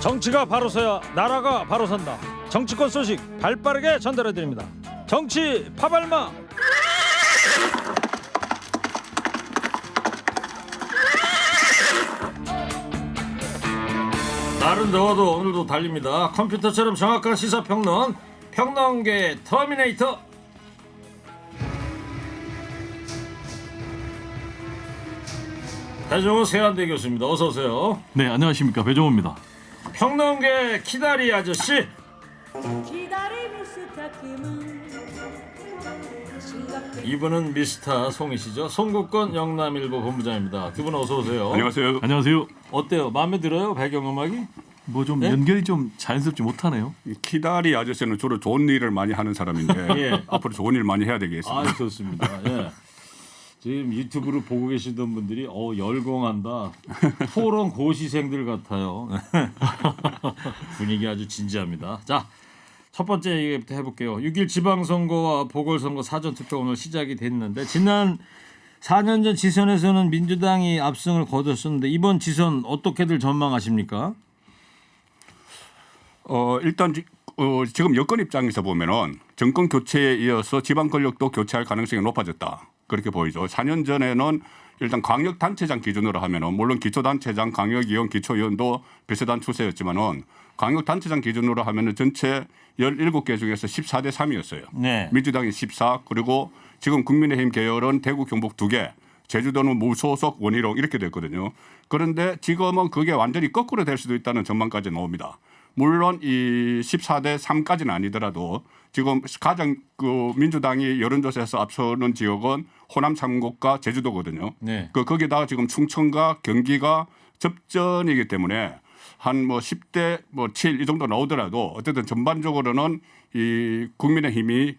정치가 바로 서야 나라가 바로 선다. 정치권 소식 발빠르게 전달해드립니다. 정치 파발마. 날은 더워도 오늘도 달립니다. 컴퓨터처럼 정확한 시사평론, 평론계 터미네이터. 배종호 세한대 교수입니다. 어서 오세요. 네, 안녕하십니까, 배종호입니다. 평론계 키다리 아저씨. 이분은 미스터 송이시죠. 송국권 영남일보 본부장입니다. 두 분 어서 오세요. 안녕하세요. 안녕하세요. 어때요? 마음에 들어요? 배경음악이? 뭐 좀 네? 연결이 좀 자연스럽지 못하네요. 키다리 아저씨는 주로 좋은 일을 많이 하는 사람인데 예. 앞으로 좋은 일 많이 해야 되겠습니다. 아, 좋습니다. 예. 지금 유튜브를 보고 계시던 분들이 열공한다. 토론 고시생들 같아요. 분위기 아주 진지합니다. 자, 첫 번째 얘기부터 해볼게요. 6일 지방선거와 보궐선거 사전투표 오늘 시작이 됐는데 지난 4년 전 지선에서는 민주당이 압승을 거뒀었는데 이번 지선 어떻게들 전망하십니까? 일단 지금 여권 입장에서 보면은 정권 교체에 이어서 지방 권력도 교체할 가능성이 높아졌다. 그렇게 보이죠. 4년 전에는 일단 광역단체장 기준으로 하면은 물론 기초단체장, 광역위원, 기초위원도 비슷한 추세였지만은 광역단체장 기준으로 하면은 전체 17개 중에서 14대 3이었어요. 네. 민주당이 14 그리고 지금 국민의힘 계열은 대구, 경북 2개, 제주도는 무소속 원희룡 이렇게 됐거든요. 그런데 지금은 그게 완전히 거꾸로 될 수도 있다는 전망까지 나옵니다. 물론 이 14대 3까지는 아니더라도 지금 가장 민주당이 여론조사에서 앞서는 지역은 호남 3국과 제주도거든요. 네. 거기다가 지금 충청과 경기가 접전이기 때문에 한 10대 7 이 정도 나오더라도 어쨌든 전반적으로는 이 국민의힘이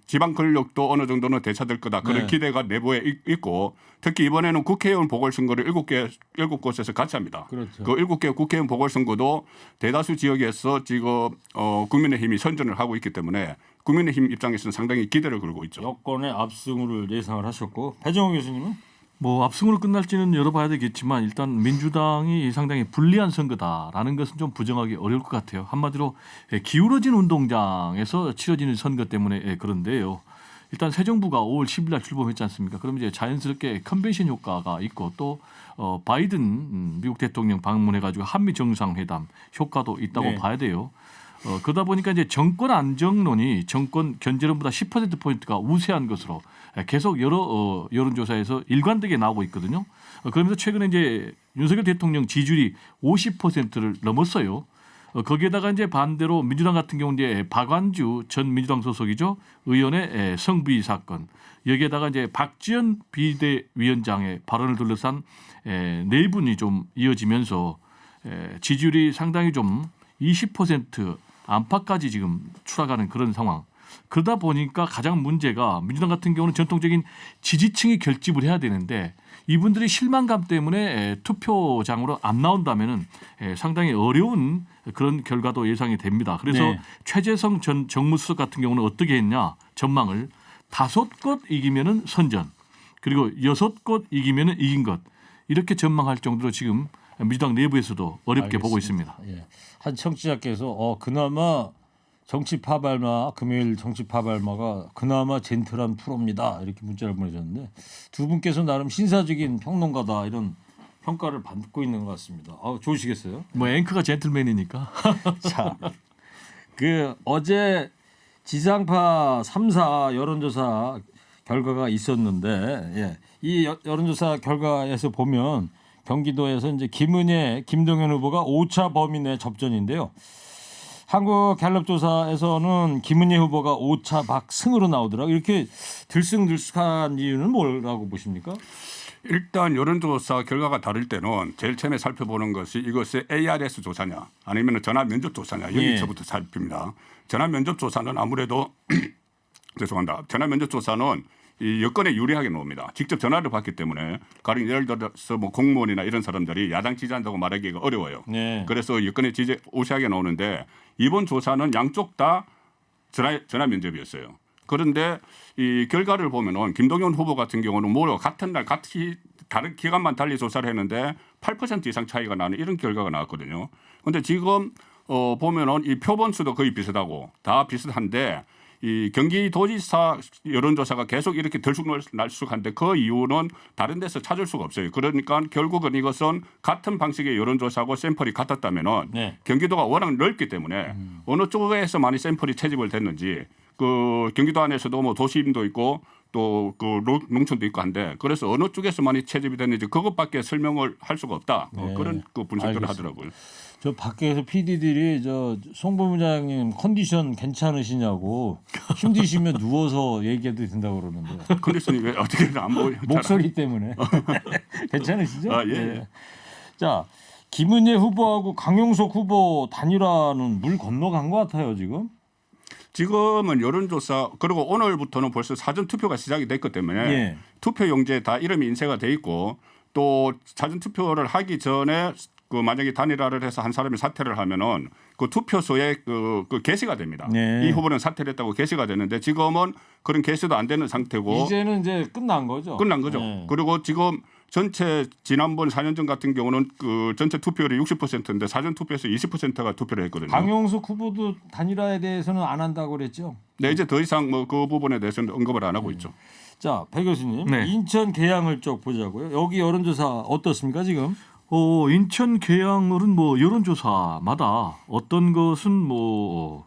지방 권력도 어느 정도는 되찾을 거다. 그런 네. 기대가 내부에 있고 특히 이번에는 국회의원 보궐선거를 7곳에서 같이 합니다. 그렇죠. 그 7개 국회의원 보궐선거도 대다수 지역에서 지금 국민의힘이 선전을 하고 있기 때문에 국민의힘 입장에서는 상당히 기대를 걸고 있죠. 여권의 압승을 예상을 하셨고 배정호 교수님은? 뭐 압승으로 끝날지는 열어봐야 되겠지만 일단 민주당이 상당히 불리한 선거다라는 것은 좀 부정하기 어려울 것 같아요. 한마디로 기울어진 운동장에서 치러지는 선거 때문에 그런데요. 일단 새 정부가 5월 10일 날 출범했지 않습니까? 그럼 이제 자연스럽게 컨벤션 효과가 있고 또 바이든 미국 대통령 방문해가지고 한미 정상회담 효과도 있다고 네. 봐야 돼요. 그러다 보니까 이제 정권 안정론이 정권 견제론보다 10%포인트가 우세한 것으로 계속 여러 여론조사에서 일관되게 나오고 있거든요. 그러면서 최근에 이제 윤석열 대통령 지지율이 50%를 넘었어요. 거기에다가 이제 반대로 민주당 같은 경우 이제 박완주 전 민주당 소속이죠 의원의 성비 사건 여기에다가 이제 박지원 비대위원장의 발언을 둘러싼 내분이 좀 이어지면서 지지율이 상당히 좀 20% 안팎까지 지금 추락하는 그런 상황. 그러다 보니까 가장 문제가 민주당 같은 경우는 전통적인 지지층이 결집을 해야 되는데 이분들이 실망감 때문에 투표장으로 안 나온다면은 상당히 어려운 그런 결과도 예상이 됩니다. 그래서 네. 최재성 전 정무수석 같은 경우는 어떻게 했냐 전망을 5곳 이기면은 선전 그리고 6곳 이기면은 이긴 것 이렇게 전망할 정도로 지금 민주당 내부에서도 어렵게 보고 있습니다. 예. 한 청취자께서 그나마 정치 파발마 금요일 정치 파발마가 그나마 젠틀한 프로입니다. 이렇게 문자를 보내셨는데 두 분께서 나름 신사적인 평론가다 이런 평가를 받고 있는 것 같습니다. 좋으시겠어요? 뭐 앵커가 젠틀맨이니까. 자, 어제 지상파 3사 여론조사 결과가 있었는데 이 여론조사 결과에서 보면 경기도에서 이제 김은혜, 김동연 후보가 5차 범위 내 접전인데요. 한국갤럽조사에서는 김은혜 후보가 5차 박승으로 나오더라고요. 이렇게 들쑥들쑥한 이유는 뭐라고 보십니까? 일단 여론조사 결과가 다를 때는 제일 처음에 살펴보는 것이 이것이 ARS 조사냐 아니면 전화 면접 조사냐 여기서부터 살핍니다. 전화 면접 조사는 아무래도 죄송합니다. 전화 면접 조사는 이 여건에 유리하게 나옵니다. 직접 전화를 받기 때문에 가령 예를 들어서 공무원이나 이런 사람들이 야당 지지한다고 말하기가 어려워요. 네. 그래서 여건에 우세하게 나오는데 이번 조사는 양쪽 다 전화 면접이었어요. 그런데 이 결과를 보면은 김동연 후보 같은 경우는 같은 날 같이 다른 기간만 달리 조사를 했는데 8% 이상 차이가 나는 이런 결과가 나왔거든요. 그런데 지금 보면은 이 표본수도 거의 비슷하고 다 비슷한데 이 경기도지사 여론조사가 계속 이렇게 들쑥날쑥한데 그 이유는 다른 데서 찾을 수가 없어요. 그러니까 결국은 이것은 같은 방식의 여론조사하고 샘플이 같았다면은 네. 경기도가 워낙 넓기 때문에 어느 쪽에서 많이 샘플이 채집을 됐는지 그 경기도 안에서도 뭐 도심도 있고 또 그 농촌도 있고 한데 그래서 어느 쪽에서 많이 채집이 됐는지 그것밖에 설명을 할 수가 없다. 네. 그런 그 분석들을 알겠습니다. 하더라고요. 저 밖에서 PD들이 송 본부장님 컨디션 괜찮으시냐고 힘드시면 누워서 얘기해도 된다고 그러는데 컨디션이 왜 어떻게 안 보여? 목소리 때문에 괜찮으시죠? 아, 예. 네. 자 김은혜 후보하고 강용석 후보 단일화는 물 건너간 것 같아요 지금. 지금은 여론조사 그리고 오늘부터는 벌써 사전 투표가 시작이 됐기 때문에 예. 투표용지에 다 이름이 인쇄가 돼 있고 또 사전 투표를 하기 전에 그 만약에 단일화를 해서 한 사람이 사퇴를 하면은 그 투표소에 그 게시가 됩니다. 네. 이 후보는 사퇴를 했다고 게시가 되는데 지금은 그런 게시도 안 되는 상태고 이제는 이제 끝난 거죠. 끝난 거죠. 네. 그리고 지금 전체 지난번 4년 전 같은 경우는 그 전체 투표율이 60%인데 사전 투표에서 20%가 투표를 했거든요. 강용석 후보도 단일화에 대해서는 안 한다고 그랬죠. 네, 이제 더 이상 뭐 그 부분에 대해서는 언급을 안 하고 있죠. 자, 배 교수님, 네. 인천 계양을 쪽 보자고요. 여기 여론조사 어떻습니까 지금? 인천 계양을은 뭐 여론조사마다 어떤 것은 뭐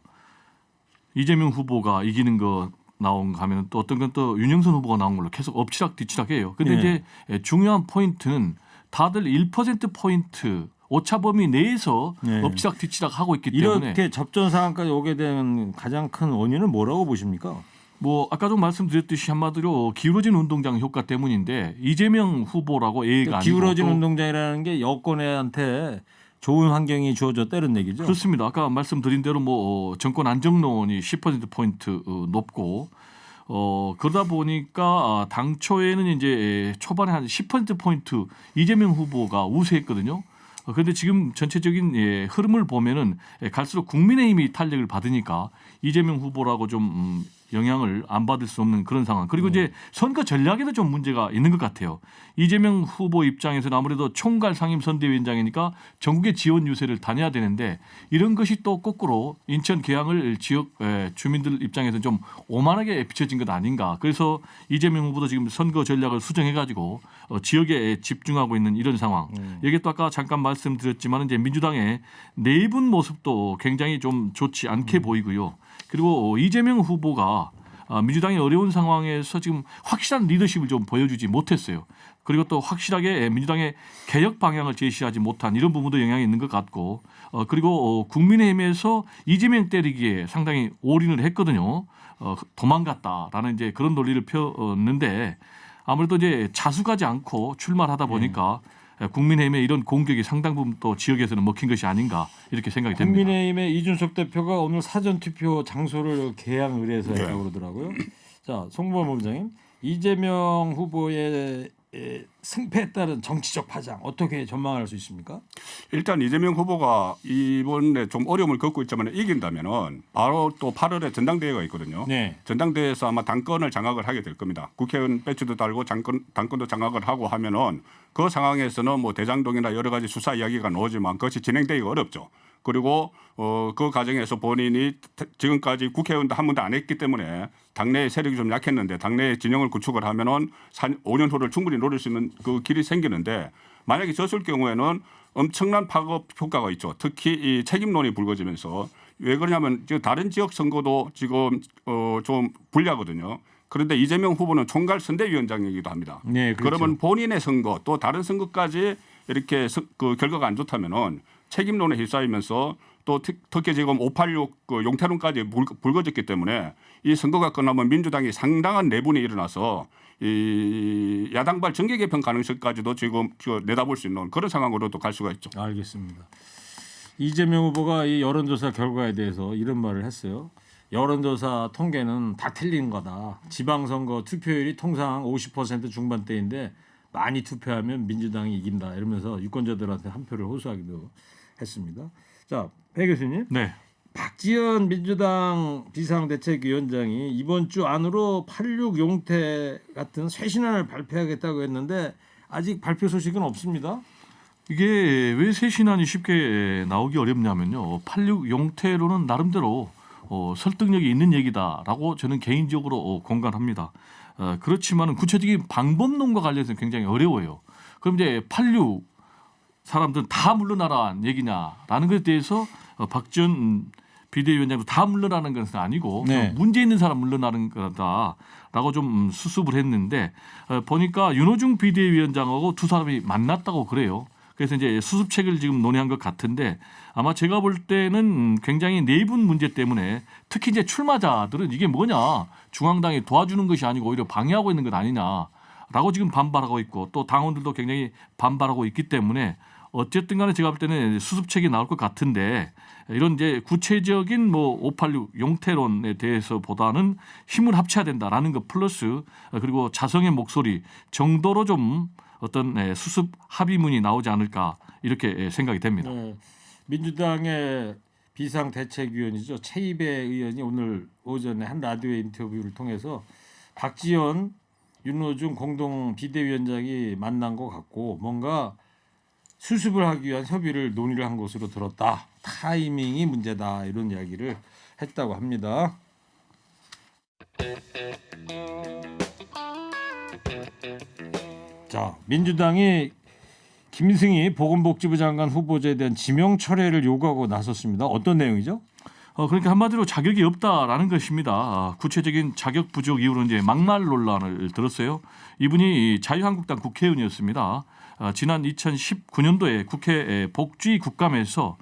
이재명 후보가 이기는 거 나온 거 하면 또 어떤 건 또 윤영선 후보가 나온 걸로 계속 엎치락뒤치락해요. 근데 네. 이제 중요한 포인트는 다들 1%포인트 오차 범위 내에서 네. 엎치락뒤치락 하고 있기 때문에 이렇게 접전 상황까지 오게 된 가장 큰 원인은 뭐라고 보십니까? 뭐 아까도 말씀드렸듯이 한마디로 기울어진 운동장 효과 때문인데 이재명 후보라고 A가 아니고 기울어진 또 운동장이라는 게 여권한테 좋은 환경이 주어졌다는 얘기죠. 그렇습니다. 아까 말씀드린 대로 뭐 정권 안정론이 10% 포인트 높고 그러다 보니까 당초에는 이제 초반에 한 10% 포인트 이재명 후보가 우세했거든요. 그런데 지금 전체적인 흐름을 보면은 갈수록 국민의힘이 탄력을 받으니까 이재명 후보라고 좀 영향을 안 받을 수 없는 그런 상황. 그리고 이제 선거 전략에도 좀 문제가 있는 것 같아요. 이재명 후보 입장에서는 아무래도 총괄 상임 선대위원장이니까 전국의 지원 유세를 다녀야 되는데 이런 것이 또 거꾸로 인천 계양을 지역 주민들 입장에서 좀 오만하게 비춰진 것 아닌가. 그래서 이재명 후보도 지금 선거 전략을 수정해가지고 지역에 집중하고 있는 이런 상황. 여기 또 아까 잠깐 말씀드렸지만 이제 민주당의 내분 모습도 굉장히 좀 좋지 않게 보이고요. 그리고 이재명 후보가 민주당이 어려운 상황에서 지금 확실한 리더십을 좀 보여주지 못했어요. 그리고 또 확실하게 민주당의 개혁 방향을 제시하지 못한 이런 부분도 영향이 있는 것 같고 그리고 국민의힘에서 이재명 때리기에 상당히 올인을 했거든요. 도망갔다라는 이제 그런 논리를 폈는데 아무래도 이제 자숙하지 않고 출마를 하다 보니까 국민의힘의 이런 공격이 상당 부분 또 지역에서는 먹힌 것이 아닌가 이렇게 생각이 됩니다. 국민의힘의 이준석 대표가 오늘 사전 투표 장소를 계양을해서 했다고 그러더라고요. 자, 송범 본부장님, 이재명 후보의 승패에 따른 정치적 파장 어떻게 전망할 수 있습니까? 일단 이재명 후보가 이번에 좀 어려움을 겪고 있지만 이긴다면은 바로 또 8월에 전당대회가 있거든요. 네. 전당대회에서 아마 당권을 장악을 하게 될 겁니다. 국회의원 배치도 달고 당권도 장악을 하고 하면은 그 상황에서는 뭐 대장동이나 여러 가지 수사 이야기가 나오지만 그것이 진행되기가 어렵죠. 그리고 그 과정에서 본인이 지금까지 국회의원도 한 번도 안 했기 때문에 당내의 세력이 좀 약했는데 당내의 진영을 구축을 하면은 5년 후를 충분히 노릴 수 있는 그 길이 생기는데 만약에 졌을 경우에는 엄청난 파급 효과가 있죠. 특히 이 책임론이 불거지면서 왜 그러냐면 지금 다른 지역 선거도 지금 좀 불리하거든요. 그런데 이재명 후보는 총괄 선대위원장이기도 합니다. 네, 그렇죠. 그러면 본인의 선거 또 다른 선거까지 이렇게 그 결과가 안 좋다면은 책임론에 휩싸이면서 또 특히 지금 586 그 용태론까지 불거졌기 때문에 이 선거가 끝나면 민주당이 상당한 내분이 일어나서 이 야당발 정계 개편 가능성까지도 지금 내다볼 수 있는 그런 상황으로도 갈 수가 있죠. 알겠습니다. 이재명 후보가 이 여론조사 결과에 대해서 이런 말을 했어요. 여론조사 통계는 다 틀린 거다. 지방선거 투표율이 통상 50% 중반대인데 많이 투표하면 민주당이 이긴다. 이러면서 유권자들한테 한 표를 호소하기도 했습니다. 자, 배 교수님. 네. 박지원 민주당 비상대책위원장이 이번 주 안으로 86 용태 같은 쇄신안을 발표하겠다고 했는데 아직 발표 소식은 없습니다. 이게 왜 새 신안이 쉽게 나오기 어렵냐면요. 86 용태론은 나름대로 설득력이 있는 얘기다라고 저는 개인적으로 공감합니다. 그렇지만 구체적인 방법론과 관련해서 굉장히 어려워요. 그럼 이제 86 사람들은 다 물러나라는 얘기냐라는 것에 대해서 박지원 비대위원장도 다 물러나는 것은 아니고 네. 문제 있는 사람 물러나는 거다라고 좀 수습을 했는데 보니까 윤호중 비대위원장하고 두 사람이 만났다고 그래요. 그래서 이제 수습책을 지금 논의한 것 같은데 아마 제가 볼 때는 굉장히 내분 문제 때문에 특히 이제 출마자들은 이게 뭐냐 중앙당이 도와주는 것이 아니고 오히려 방해하고 있는 것 아니냐라고 지금 반발하고 있고 또 당원들도 굉장히 반발하고 있기 때문에 어쨌든 간에 제가 볼 때는 수습책이 나올 것 같은데 이런 이제 구체적인 뭐 586 용태론에 대해서보다는 힘을 합쳐야 된다라는 것 플러스 그리고 자성의 목소리 정도로 좀 어떤 수습 합의문이 나오지 않을까 이렇게 생각이 됩니다. 네. 민주당의 비상대책위원이죠. 최이배 의원이 오늘 오전에 한 라디오 인터뷰를 통해서 박지원, 윤호중 공동 비대위원장이 만난 것 같고 뭔가 수습을 하기 위한 협의를 논의를 한 것으로 들었다. 타이밍이 문제다 이런 이야기를 했다고 합니다. 자, 민주당이 김승희 보건복지부 장관 후보자에 대한 지명 철회를 요구하고 나섰습니다. 어떤 내용이죠? 그러니까 한마디로 자격이 없다라는 것입니다. 구체적인 자격 부족 이유로 이제 막말 논란을 들었어요. 이분이 자유한국당 국회의원이었습니다. 지난 2019년도에 국회 복지 국감에서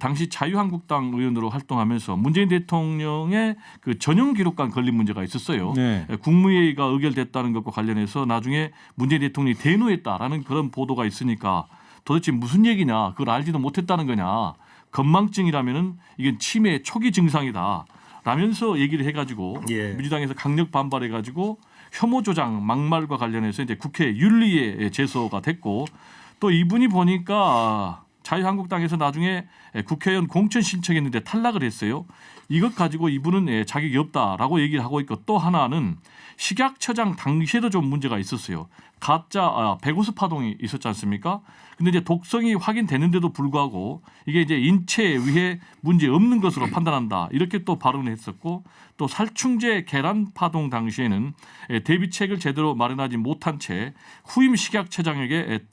당시 자유한국당 의원으로 활동하면서 문재인 대통령의 그 전용 기록관 걸린 문제가 있었어요. 네. 국무회의가 의결됐다는 것과 관련해서 나중에 문재인 대통령이 대노했다라는 그런 보도가 있으니까 도대체 무슨 얘기냐 그걸 알지도 못했다는 거냐 건망증이라면은 이건 치매 초기 증상이다 라면서 얘기를 해가지고 예. 민주당에서 강력 반발해가지고 혐오 조장 막말과 관련해서 이제 국회 윤리에 제소가 됐고 또 이분이 보니까 자유한국당에서 나중에 국회의원 공천 신청했는데 탈락을 했어요. 이것 가지고 이분은 자격이 없다라고 얘기를 하고 있고 또 하나는 식약처장 당시에도 좀 문제가 있었어요. 가짜 배고수 파동이 있었지 않습니까? 근데 이제 독성이 확인되는데도 불구하고 이게 이제 인체에 의해 문제 없는 것으로 판단한다. 이렇게 또 발언을 했었고 또 살충제 계란 파동 당시에는 대비책을 제대로 마련하지 못한 채 후임 식약처장에게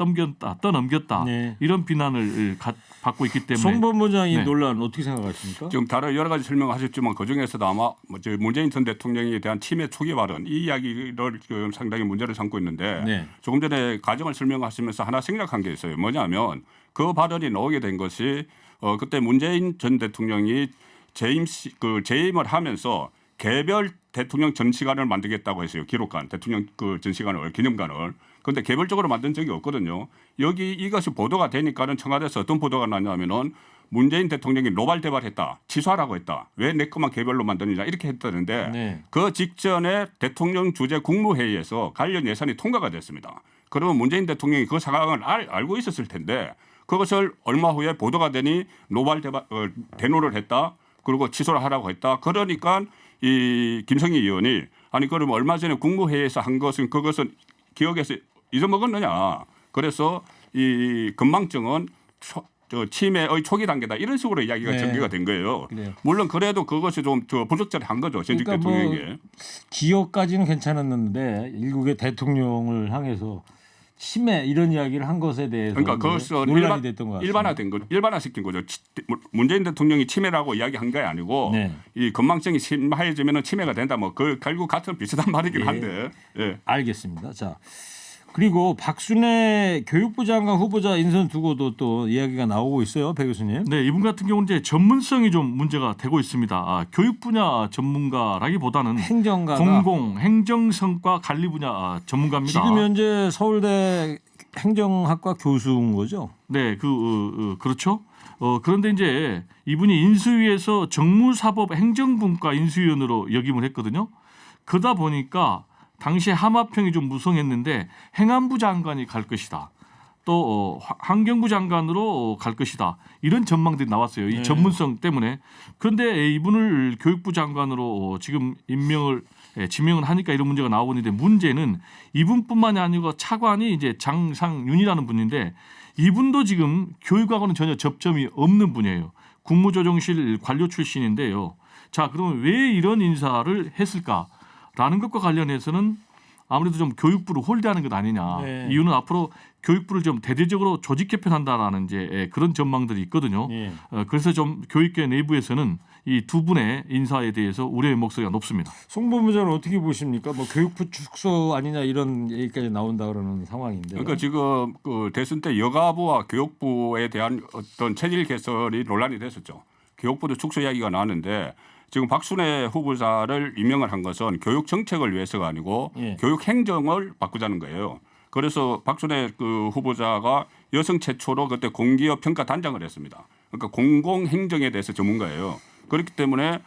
떠넘겼다. 네. 이런 비난을 받고 있기 때문에 송 본부장 이 네. 논란 어떻게 생각하십니까? 지금 다른 여러 가지 설명하셨지만 그 중에서도 아마 문재인 전 대통령에 대한 치매 초기 발언 이 이야기를 지금 상당히 문제를 삼고 있는데 네. 조금 전에 과정을 설명하시면서 하나 생략한 게 있어요. 뭐냐면 그 발언이 나오게 된 것이 그때 문재인 전 대통령이 재임을 하면서 개별 대통령 전시관을 만들겠다고 했어요. 기록관, 대통령 그 전시관을 기념관을. 그런데 개별적으로 만든 적이 없거든요. 여기 이것이 보도가 되니까는 청와대에서 어떤 보도가 나냐면은 문재인 대통령이 노발대발했다, 취소하라고 했다. 왜 내 것만 개별로 만드느냐 이렇게 했다는데 네. 그 직전에 대통령 주재 국무회의에서 관련 예산이 통과가 됐습니다. 그러면 문재인 대통령이 그 상황을 알고 있었을 텐데 그것을 얼마 후에 보도가 되니 대노를 했다. 그리고 취소를 하라고 했다. 그러니까 이 김성희 의원이 아니 그럼 얼마 전에 국무회의에서 한 것은 그것은 기억에서 잊어먹었느냐. 그래서 이 건망증은 치매의 초기 단계다. 이런 식으로 이야기가 네. 전개가 된 거예요. 그래요. 물론 그래도 그것이 좀 부적절한 거죠. 전직 그러니까 대통령에게. 기억까지는 괜찮았는데 일국의 대통령을 향해서 치매 이런 이야기를 한 것에 대해서 그러니까 그것은 논란이 됐던 것 같습니다. 일반화된 거, 일반화시킨 거죠. 문재인 대통령이 치매라고 이야기한 게 아니고 네. 이 건망증이 심해지면 치매가 된다. 뭐 그 결국 같은 비슷한 말이긴 예. 한데. 예. 알겠습니다. 자 그리고 박순애 교육부 장관 후보자 인선 두고도 또 이야기가 나오고 있어요, 배 교수님. 네, 이분 같은 경우는 이제 전문성이 좀 문제가 되고 있습니다. 교육 분야 전문가라기보다는 행정가가 공공 행정 성과 관리 분야 전문가입니다. 지금 현재 서울대 행정학과 교수인 거죠? 네, 그렇죠. 그런데 이제 이분이 인수위에서 정무사법 행정분과 인수위원으로 역임을 했거든요. 그러다 보니까 당시에 하마평이 좀 무성했는데 행안부 장관이 갈 것이다. 또 환경부 장관으로 갈 것이다. 이런 전망들이 나왔어요. 이 네. 전문성 때문에. 그런데 이분을 교육부 장관으로 지금 임명을 지명을 하니까 이런 문제가 나오고 있는데 문제는 이분뿐만이 아니고 차관이 이제 장상윤이라는 분인데 이분도 지금 교육하고는 전혀 접점이 없는 분이에요. 국무조정실 관료 출신인데요. 자, 그러면 왜 이런 인사를 했을까라는 것과 관련해서는 아무래도 좀 교육부를 홀대하는 것 아니냐. 네. 이유는 앞으로 교육부를 좀 대대적으로 조직 개편한다라는 이제 그런 전망들이 있거든요. 예. 그래서 좀 교육계 내부에서는 이 두 분의 인사에 대해서 우려의 목소리가 높습니다. 송 본부장은 어떻게 보십니까? 뭐 교육부 축소 아니냐 이런 얘기까지 나온다 그러는 상황인데. 그러니까 지금 그 대선 때 여가부와 교육부에 대한 어떤 체질 개설이 논란이 됐었죠. 교육부도 축소 이야기가 나왔는데 지금 박순애 후보자를 임명을 한 것은 교육 정책을 위해서가 아니고 예. 교육 행정을 바꾸자는 거예요. 그래서 박순애 그 후보자가 여성 최초로 그때 공기업 평가 단장을 했습니다. 그러니까 공공행정에 대해서 전문가예요. 그렇기 때문에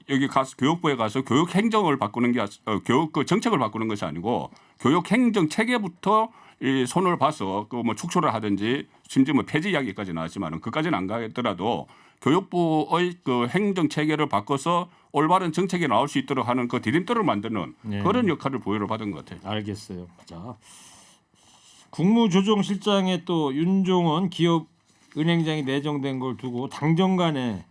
여기 가서 교육부에 가서 교육 행정을 바꾸는 게 교육 그 정책을 바꾸는 것이 아니고 교육 행정 체계부터 이 손을 봐서 그 뭐 축소를 하든지 심지어 뭐 폐지 이야기까지 나왔지만은 그까지는 안 가더라도 교육부의 그 행정 체계를 바꿔서 올바른 정책이 나올 수 있도록 하는 그 디딤돌을 만드는 네. 그런 역할을 부여를 받은 것 같아요. 알겠어요. 자, 국무조정실장에 또 윤종원 기업은행장이 내정된 걸 두고 당정 간에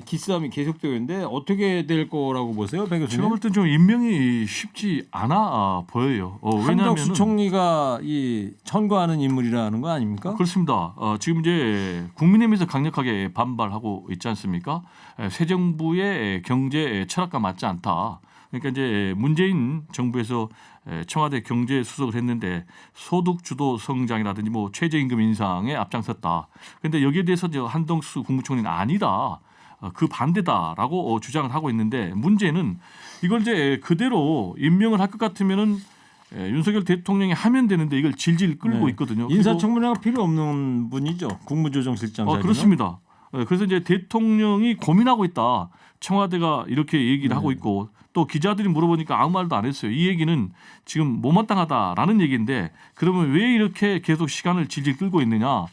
기싸움이 계속되고 있는데 어떻게 될 거라고 보세요, 배 교수님? 제가 볼 땐 좀 임명이 쉽지 않아 보여요. 한덕수 왜냐하면 총리가 이 천거하는 인물이라는 거 아닙니까? 그렇습니다. 지금 이제 국민의힘에서 강력하게 반발하고 있지 않습니까? 새 정부의 경제 철학과 맞지 않다. 그러니까 이제 문재인 정부에서 청와대 경제수석을 했는데 소득 주도 성장이라든지 뭐 최저임금 인상에 앞장섰다. 그런데 여기에 대해서 이제 한덕수 국무총리는 아니다. 그 반대다라고 주장을 하고 있는데 문제는 이걸 이제 그대로 임명을 할 것 같으면은 윤석열 대통령이 하면 되는데 이걸 질질 끌고 네. 있거든요. 인사청문회가 필요 없는 분이죠. 국무조정실장 자리는. 그렇습니다. 그래서 이제 대통령이 고민하고 있다. 청와대가 이렇게 얘기를 하고 있고 또 기자들이 물어보니까 아무 말도 안 했어요. 이 얘기는 지금 못마땅하다라는 얘기인데 그러면 왜 이렇게 계속 시간을 질질 끌고 있느냐.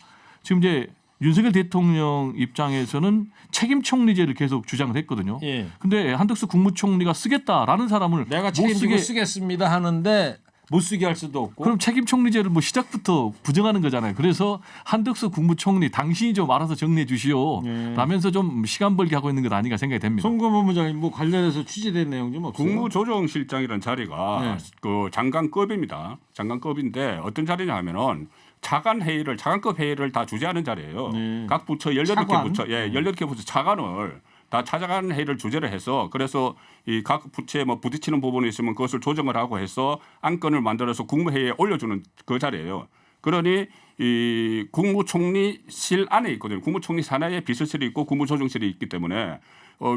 지금 이제 윤석열 대통령 입장에서는 책임 총리제를 계속 주장을 했거든요. 예. 근데 한덕수 국무총리가 쓰겠다라는 사람을 내가 못 책임지고 쓰게 쓰겠습니다 하는데 못 쓰게 할 수도 없고. 그럼 책임 총리제를 뭐 시작부터 부정하는 거잖아요. 그래서 한덕수 국무총리 당신이 좀 알아서 정리해 주시오. 예. 라면서 좀 시간 벌기 하고 있는 것 아닌가 생각이 됩니다. 송건 본부장님 뭐 관련해서 취재된 내용 좀 없어요? 국무조정실장이라는 자리가 네. 그 장관급입니다. 장관급인데 어떤 자리냐 하면은 차관급 회의를 다 주재하는 자리예요. 네. 각 부처 18개 차관? 부처 18개 부처 차관을 다 찾아가는 회의를 주재를 해서 그래서 이 각 부처에 뭐 부딪히는 부분이 있으면 그것을 조정을 하고 해서 안건을 만들어서 국무회의에 올려주는 그 자리예요. 그러니 이 국무총리실 안에 있거든요. 국무총리 산하에 비서실이 있고 국무조정실이 있기 때문에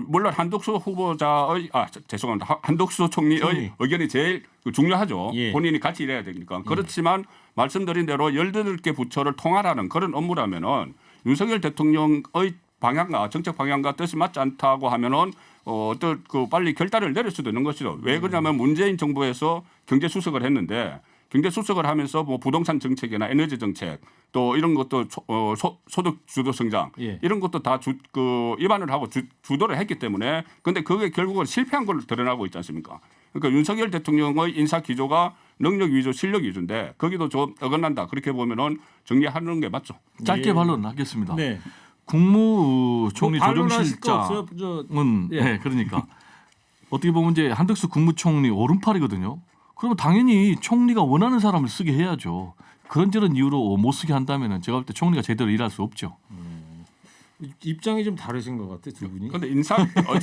물론 한덕수 후보자의 죄송합니다. 한덕수 총리의 의견이 제일 중요하죠. 예. 본인이 같이 일해야 되니까. 그렇지만 말씀드린 대로 18개 부처를 통할하는 그런 업무라면은 윤석열 대통령의 방향과 정책 방향과 뜻이 맞지 않다고 하면은 어떤 그 빨리 결단을 내릴 수도 있는 것이죠. 왜 그러냐면 문재인 정부에서 경제 수석을 했는데 경제 수석을 하면서 뭐 부동산 정책이나 에너지 정책 또 이런 것도 소득 주도 성장 예. 이런 것도 다 입안을 하고 주도를 했기 때문에 근데 그게 결국은 실패한 걸로 드러나고 있지 않습니까? 그러니까 윤석열 대통령의 인사 기조가 능력 위주, 실력 위주인데 거기도 좀 어긋난다. 그렇게 보면은 정리하는 게 맞죠. 짧게 예. 반론하겠습니다. 네. 국무총리 뭐 반론하실 거 없어요? 조정실장은 예. 네, 그러니까 어떻게 보면 이제 한덕수 국무총리 오른팔이거든요. 그러면 당연히 총리가 원하는 사람을 쓰게 해야죠. 그런저런 이유로 못 쓰게 한다면은 제가 볼 때 총리가 제대로 일할 수 없죠. 입장이 좀 다르신 것 같아 두 분이. 그런데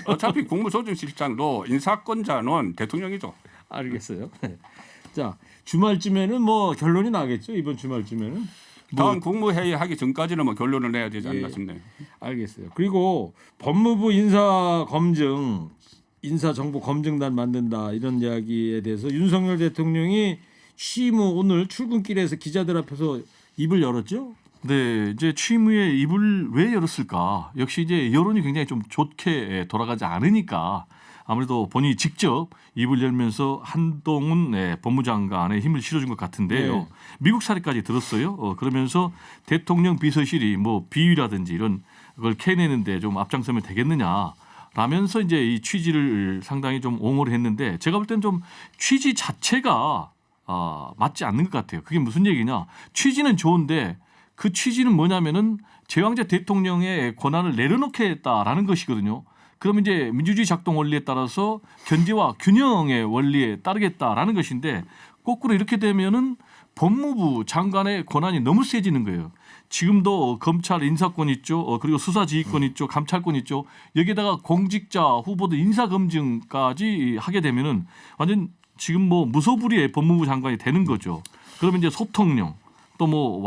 어차피 국무조정실장도 인사권자는 대통령이죠. 알겠어요. 자 주말쯤에는 뭐 결론이 나겠죠. 이번 주말쯤에는. 다음 국무회의 하기 전까지는 뭐 결론을 내야 되지 않나 예. 싶네요. 알겠어요. 그리고 법무부 인사정보검증단 만든다 이런 이야기에 대해서 윤석열 대통령이 취임 후 오늘 출근길에서 기자들 앞에서 입을 열었죠. 네, 이제 취임 후에 입을 왜 열었을까? 역시 이제 여론이 굉장히 좀 좋게 돌아가지 않으니까 아무래도 본인이 직접 입을 열면서 한동훈 법무장관의 힘을 실어준 것 같은데요. 네. 미국 사례까지 들었어요. 그러면서 대통령 비서실이 뭐 비위라든지 이런 걸 캐내는데 좀 앞장서면 되겠느냐라는 라면서 이제 이 취지를 상당히 좀 옹호를 했는데 제가 볼 때는 좀 취지 자체가 맞지 않는 것 같아요. 그게 무슨 얘기냐? 취지는 좋은데 그 취지는 뭐냐면은 제왕제 대통령의 권한을 내려놓겠다라는 것이거든요. 그럼 이제 민주주의 작동 원리에 따라서 견제와 균형의 원리에 따르겠다라는 것인데 거꾸로 이렇게 되면은 법무부 장관의 권한이 너무 세지는 거예요. 지금도 검찰 인사권 있죠. 그리고 수사지휘권 있죠. 감찰권 있죠. 여기에다가 공직자 후보들 인사검증까지 하게 되면은 완전 지금 뭐 무소불위의 법무부 장관이 되는 거죠. 그러면 이제 소통령 또 뭐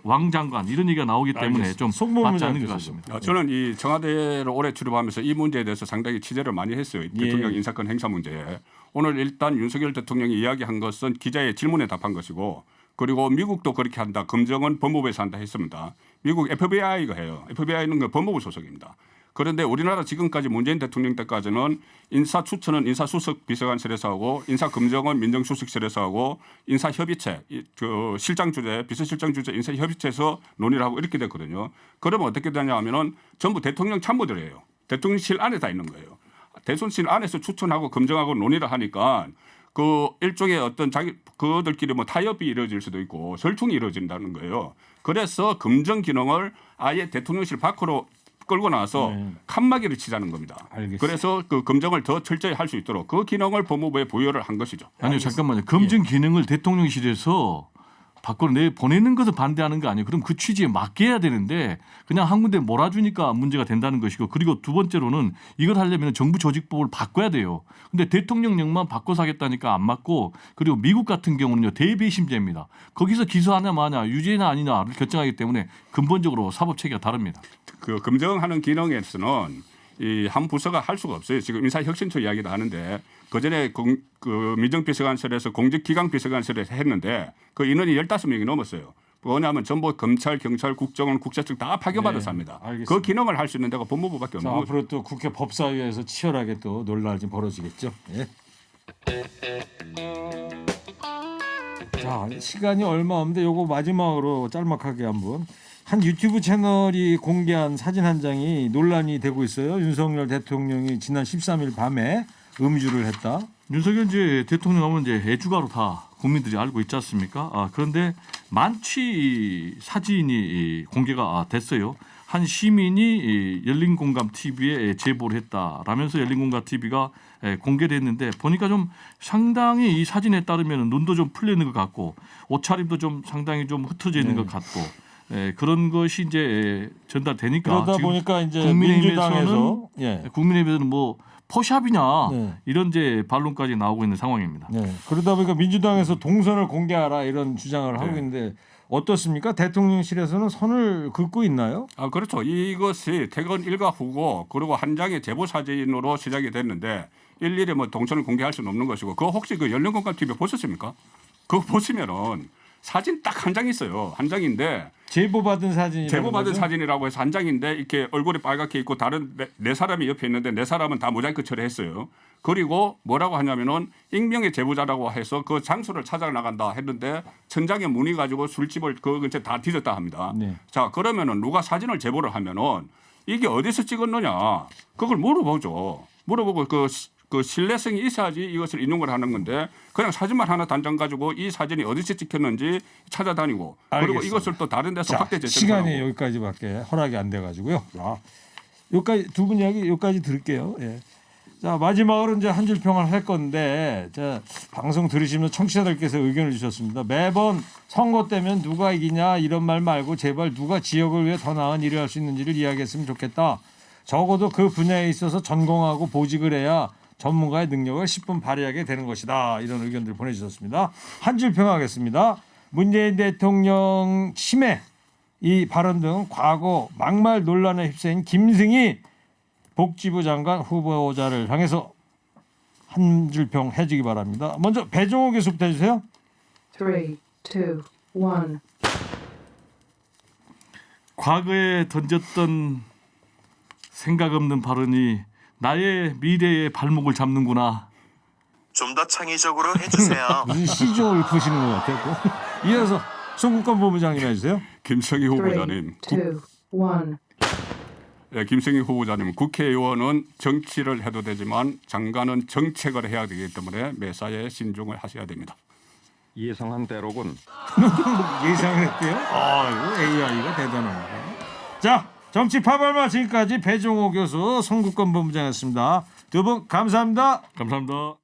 왕장관 이런 얘기가 나오기 때문에 좀 맞지 않는 것 같습니다. 저는 이 청와대로 오래 출입하면서 이 문제에 대해서 상당히 취재를 많이 했어요. 대통령 인사권 행사 문제에. 오늘 일단 윤석열 대통령이 이야기한 것은 기자의 질문에 답한 것이고 그리고 미국도 그렇게 한다. 검증은 법무부에서 한다 했습니다. 미국 FBI가 해요. FBI는 그 법무부 소속입니다. 그런데 우리나라 지금까지 문재인 대통령 때까지는 인사 추천은 인사수석 비서관실에서 하고 인사 검증은 민정수석실에서 하고 인사 협의체 그 실장 주재 비서실장 주재 인사 협의체에서 논의를 하고 이렇게 됐거든요. 그러면 어떻게 되냐 하면은 전부 대통령 참모들이에요. 대통령실 안에 다 있는 거예요. 대통령실 안에서 추천하고 검증하고 논의를 하니까 그 일종의 어떤 자기 그들끼리 뭐 타협이 이루어질 수도 있고 설중이 이루어진다는 거예요. 그래서 검증 기능을 아예 대통령실 밖으로 끌고 나와서 칸막이를 치자는 겁니다. 알겠습니다. 그래서 그 검증을 더 철저히 할 수 있도록 그 기능을 법무부에 부여를 한 것이죠. 아니요, 잠깐만요. 검증 기능을 대통령실에서 밖으로 보내는 것을 반대하는 거 아니에요. 그럼 그 취지에 맞게 해야 되는데 그냥 한 군데 몰아주니까 문제가 된다는 것이고 그리고 두 번째로는 이걸 하려면 정부 조직법을 바꿔야 돼요. 근데 대통령령만 바꿔서 하겠다니까 안 맞고 그리고 미국 같은 경우는요. 대배심제입니다. 거기서 기소하냐 마냐 유죄냐 아니냐를 결정하기 때문에 근본적으로 사법 체계가 다릅니다. 그 검증하는 기능에서는 이 한 부서가 할 수가 없어요. 지금 인사혁신처 이야기도 하는데 그전에 그 민정비서관실에서 공직기강비서관실에서 했는데 그 인원이 15명이 넘었어요. 뭐냐면 전부 검찰, 경찰, 국정원, 국세청 다 파견받아서 합니다. 알겠습니다. 그 기능을 할 수 있는 데가 법무부밖에 없는 거죠. 앞으로 또 국회 법사위에서 치열하게 또 논란이 벌어지겠죠. 예. 자, 시간이 얼마 없는데 요거 마지막으로 짤막하게 한번 한 유튜브 채널이 공개한 사진 한 장이 논란이 되고 있어요. 윤석열 대통령이 지난 13일 밤에 음주를 했다. 윤석열 이제 대통령 하면 이제 애주가로 다 국민들이 알고 있지 않습니까? 그런데 만취 사진이 공개가 됐어요. 한 시민이 열린공감 TV에 제보를 했다라면서 열린공감 TV가 공개됐는데 보니까 좀 상당히 이 사진에 따르면 눈도 좀 풀려 있는 것 같고 옷차림도 좀 상당히 좀 흩어져 있는 것 같고 그런 것이 이제 전달되니까 그러다 지금 보니까 이제 국민의힘에서는 민주당에서 국민의힘에서는 뭐 포샵이냐 네. 이런 이제 반론까지 나오고 있는 상황입니다. 네. 그러다 보니까 민주당에서 동선을 공개하라 이런 주장을 하고 있는데 어떻습니까? 대통령실에서는 선을 긋고 있나요? 그렇죠. 이것이 퇴근 일과 후고 그리고 한 장의 제보 사진으로 시작이 됐는데 일일이 뭐 동선을 공개할 수는 없는 것이고 그거 혹시 그 열린공감 TV 보셨습니까? 그거 보시면은 사진 딱 한 장 있어요. 한 장인데 제보받은 사진이 제보받은 사진이라고 해서 한 장인데 이렇게 얼굴이 빨갛게 있고 다른 네 사람이 옆에 있는데 네 사람은 다 모자이크 처리했어요. 그리고 뭐라고 하냐면은 익명의 제보자라고 해서 그 장소를 찾아 나간다 했는데 천장에 문이 가지고 술집을 그 근처에 다 뒤졌다 합니다. 네. 자 그러면은 누가 사진을 제보를 하면은 이게 어디서 찍었느냐 그걸 물어보죠. 물어보고 그 신뢰성이 있어야지 이것을 인용을 하는 건데 그냥 사진만 하나 단장 가지고 이 사진이 어디서 찍혔는지 찾아다니고 그리고 알겠습니다. 이것을 또 다른 데서 확대 재생하고 시간이 여기까지밖에 허락이 안 돼가지고요. 자, 여기까지 두 분 이야기 여기까지 들을게요. 예. 자 마지막으로 이제 한 줄 평을 할 건데 자 방송 들으시면 청취자들께서 의견을 주셨습니다. 매번 선거 때면 누가 이기냐 이런 말 말고 제발 누가 지역을 위해 더 나은 일을 할 수 있는지를 이야기했으면 좋겠다. 적어도 그 분야에 있어서 전공하고 보직을 해야 전문가의 능력을 10분 발휘하게 되는 것이다. 이런 의견들 보내주셨습니다. 한 줄 평하겠습니다. 문재인 대통령 침해 이 발언 등 과거 막말 논란에 휩싸인 김승희 복지부 장관 후보자를 향해서 한 줄 평 해주기 바랍니다. 먼저 배종호 교수부터 해주세요. 3, 2, 1. 과거에 던졌던 생각 없는 발언이 나의 미래의 발목을 잡는구나. 좀 더 창의적으로 해주세요. 무슨 시조 읊으시는 것 같아요. 이어서 송국권 본부장님 해주세요. 김성희 3, 2, 후보자님 1. 김성희 후보자님, 국회의원은 정치를 해도 되지만 장관은 정책을 해야 되기 때문에 매사에 신중을 하셔야 됩니다. 예상한 대로군. 예상을 했대요. 이거 AI가 대단합니다. 자, 정치 파발마 지금까지 배종호 교수, 성국권 본부장이었습니다. 두 분 감사합니다. 감사합니다.